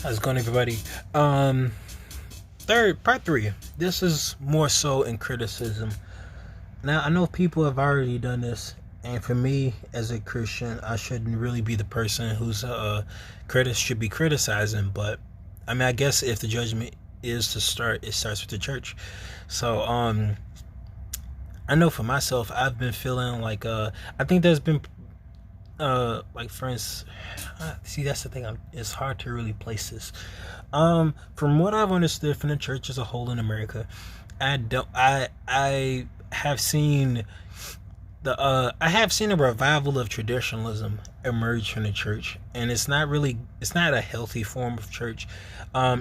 How's it going, everybody? Third part three. This is more so in criticism. Now I know people have already done this, and for me as a Christian, I shouldn't really be the person who's critic should be criticizing. But I mean, I guess if the judgment is to start, it starts with the church. So I know for myself, I've been feeling like I think there's been like for instance, see that's the thing. It's hard to really place this. From what I've understood from the church as a whole in America, I have seen I have seen a revival of traditionalism emerge from the church, and it's not a healthy form of church.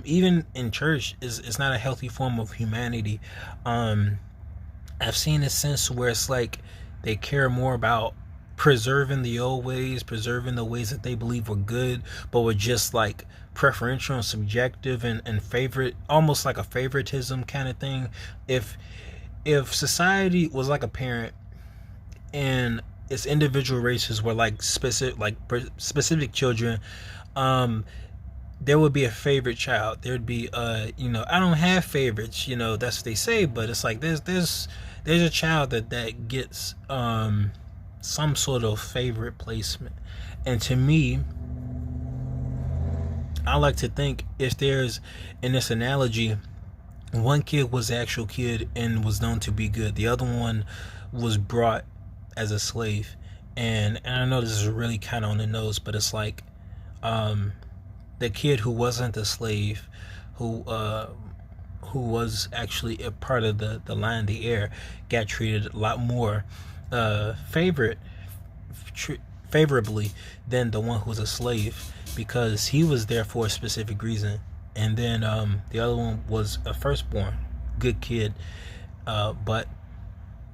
Even in church, it's not a healthy form of humanity. I've seen a sense where it's like they care more about preserving the old ways, preserving the ways that they believe were good, but were just like preferential and subjective and favorite, almost like a favoritism kind of thing. If society was like a parent and its individual races were like specific children, there would be a favorite child. There'd be I don't have favorites, that's what they say, but it's like there's a child that gets some sort of favorite placement. And to me, I like to think, if there's, in this analogy, one kid was the actual kid and was known to be good, the other one was brought as a slave. And I know this is really kind of on the nose, but it's like the kid who wasn't a slave, who was actually a part of the line, the heir, got treated a lot more favorably than the one who was a slave, because he was there for a specific reason. And then the other one was a firstborn, good kid. But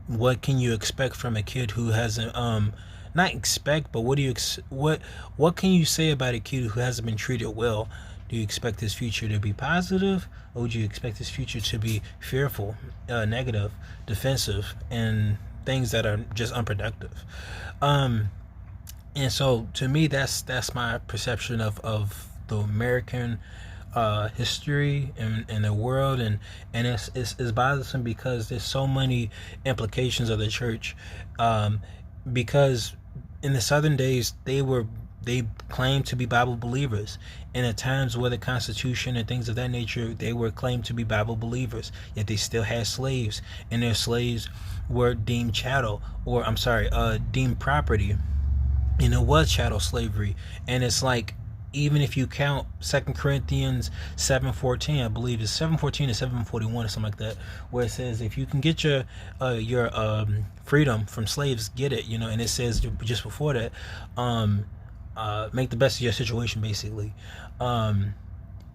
what can you expect from a kid who hasn't not expect, but what can you say about a kid who hasn't been treated well? Do you expect his future to be positive, or would you expect his future to be fearful, negative, defensive, and things that are just unproductive? And so to me, that's my perception of the American history and the world, and it's bothersome because there's so many implications of the church, because in the southern days they claimed to be Bible believers, and at times where the Constitution and things of that nature, they were claimed to be Bible believers, yet they still had slaves, and their slaves were deemed chattel, or deemed property, and it was chattel slavery. And it's like, even if you count 2 Corinthians 7:14, I believe it's 7:14 or 7:41 or something like that, where it says if you can get your freedom from slaves, get it, and it says just before that, make the best of your situation, basically. And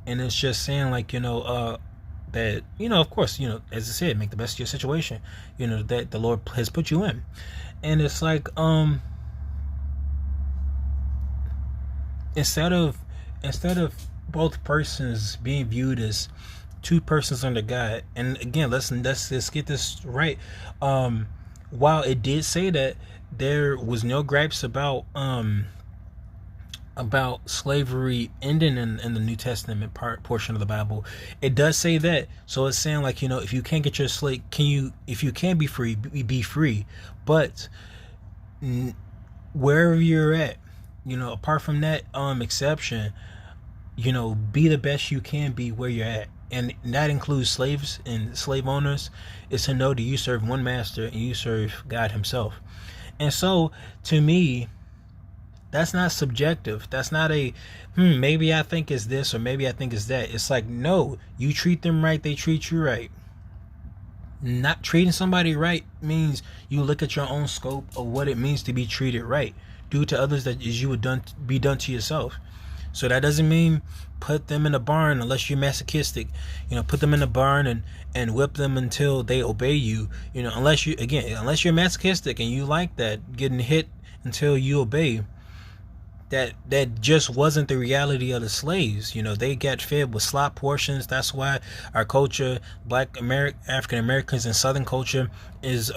it's just saying, like, that, of course, as I said, make the best of your situation, that the Lord has put you in. And it's like, instead of both persons being viewed as two persons under God, and again, let's get this right. While it did say that there was no gripes about slavery ending in the New Testament portion of the Bible, it does say that. So it's saying, like, if you can't get your slave, if you can be free, be free. But wherever you're at, apart from that exception, be the best you can be where you're at. And that includes slaves and slave owners. Is to know that you serve one master and you serve God himself. And so to me, that's not subjective. That's not a maybe I think it's this or maybe I think it's that. It's like, no, you treat them right, they treat you right. Not treating somebody right means you look at your own scope of what it means to be treated right. Do to others that as you would be done to yourself. So that doesn't mean put them in a barn unless you're masochistic. Put them in a barn and whip them until they obey you. Unless you're masochistic and you like that, getting hit until you obey. That just wasn't the reality of the slaves. They got fed with slop portions. That's why our culture, African Americans and Southern culture, is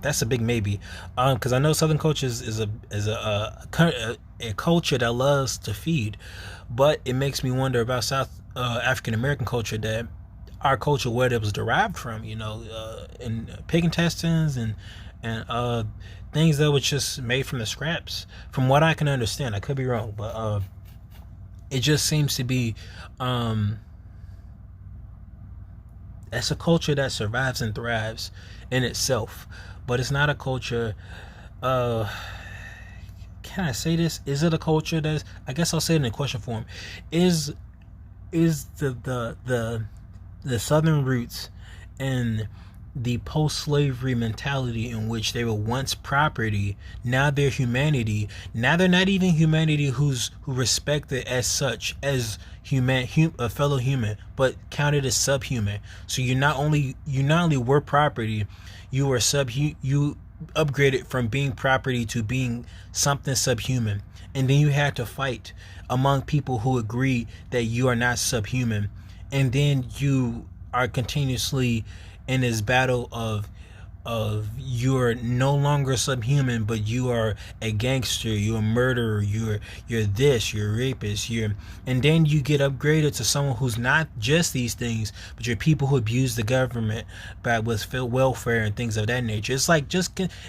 that's a big maybe, because I know Southern culture is a a culture that loves to feed. But it makes me wonder about South African American culture, that our culture, where it was derived from, in pig intestines and things that were just made from the scraps. From what I can understand, I could be wrong, but it just seems to be that's a culture that survives and thrives in itself, but it's not a culture. Uh, can I say this? Is it a culture that's? I guess I'll say it in question form. Is the Southern roots and the post-slavery mentality, in which they were once property, now they're humanity. Now they're not even humanity who respected as such as a fellow human, but counted as subhuman. So you not only were property, you were you upgraded from being property to being something subhuman, and then you had to fight among people who agree that you are not subhuman, and then you are continuously in this battle of you're no longer subhuman, but you are a gangster, you're a murderer, you're this, you're a rapist, and then you get upgraded to someone who's not just these things, but you're people who abuse the government by with welfare and things of that nature. It's like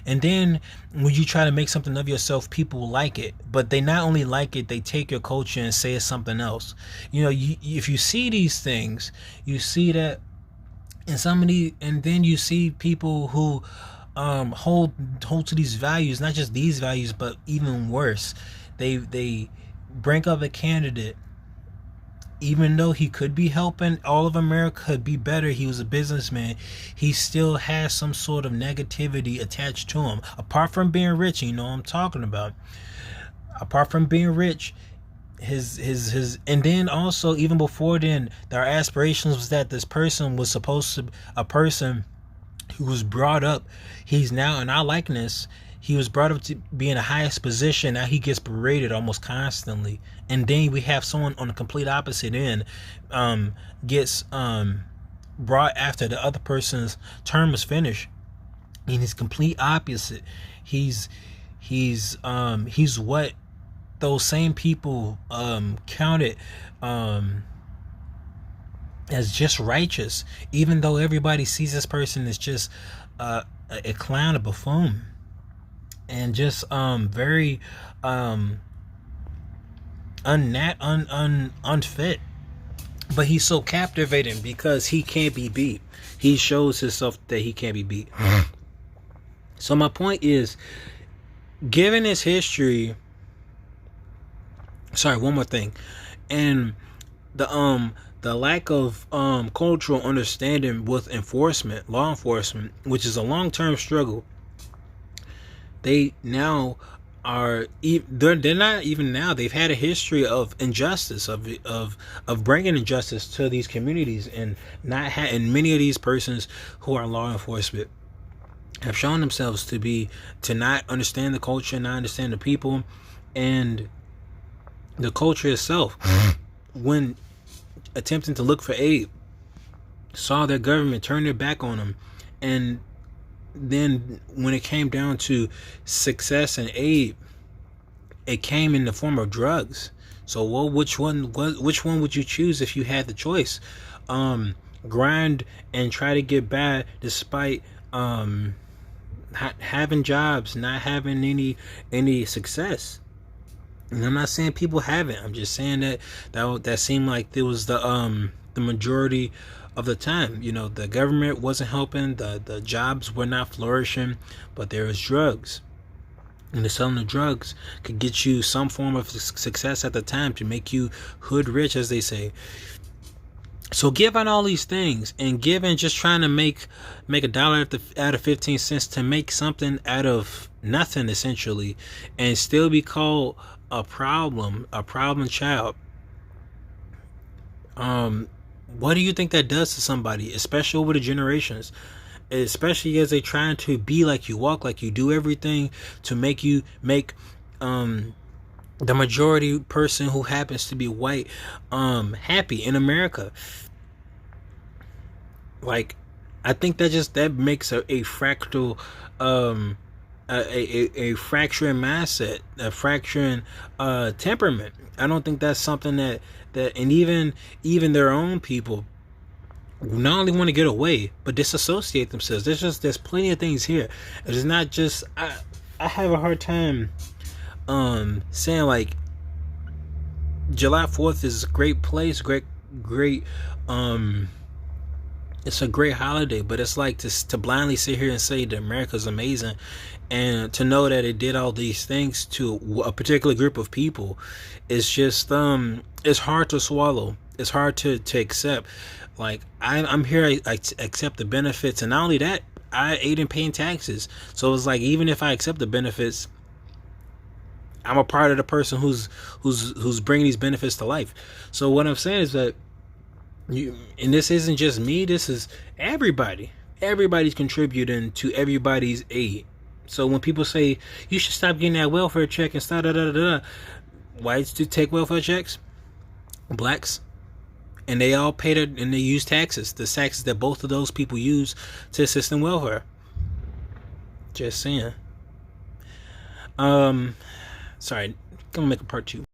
and then when you try to make something of yourself, people like it, but they not only like it, they take your culture and say it's something else. If you see these things, you see that. And then you see people who hold to these values, not just these values, but even worse. They bring up a candidate, even though he could be helping all of America, could be better. He was a businessman. He still has some sort of negativity attached to him. Apart from being rich, you know what I'm talking about. Apart from being rich, his and then also, even before then, our aspirations was that this person was supposed to, a person who was brought up, he's now in our likeness, he was brought up to be in the highest position. Now he gets berated almost constantly, and then we have someone on the complete opposite end gets brought after the other person's term is finished, and he's complete opposite. He's what those same people counted as just righteous, even though everybody sees this person as just a clown, a buffoon, and just very unfit. But he's so captivating because he can't be beat. He shows himself that he can't be beat. So my point is, given his history. Sorry, one more thing. And the lack of cultural understanding with law enforcement, which is a long-term struggle. They now they're not even now. They've had a history of injustice, of bringing injustice to these communities, and and many of these persons who are law enforcement have shown themselves to not understand the culture, not understand the people, and the culture itself. When attempting to look for aid, saw their government turn their back on them, and then when it came down to success and aid, it came in the form of drugs. So which one would you choose if you had the choice? Grind and try to get by despite having jobs, not having any success. And I'm not saying people haven't. I'm just saying that seemed like it was the majority of the time. The government wasn't helping, the jobs were not flourishing, but there was drugs. And the selling of drugs could get you some form of success at the time, to make you hood rich, as they say. So given all these things, and given just trying to make $1 out of 15 cents, to make something out of nothing essentially, and still be called a problem child, what do you think that does to somebody, especially over the generations, especially as they trying to be like you, walk like you, do everything to make the majority person who happens to be white happy in America? Like, I think that makes a fractal a fracturing mindset, a fracturing temperament. I don't think that's something and even their own people not only want to get away but disassociate themselves. There's plenty of things here. It's not just I have a hard time saying like July 4th is a great place, great it's a great holiday, but it's like to blindly sit here and say that America's amazing, and to know that it did all these things to a particular group of people, it's just it's hard to swallow. It's hard to accept. Like I'm here, I accept the benefits, and not only that, I aid in paying taxes. So it's like even if I accept the benefits, I'm a part of the person who's bringing these benefits to life. So what I'm saying is that and this isn't just me. This is everybody. Everybody's contributing to everybody's aid. So when people say you should stop getting that welfare check and start whites do take welfare checks, blacks, and they all pay and they use taxes. The taxes that both of those people use to assist in welfare. Just saying. Sorry, I'm gonna make a part 2.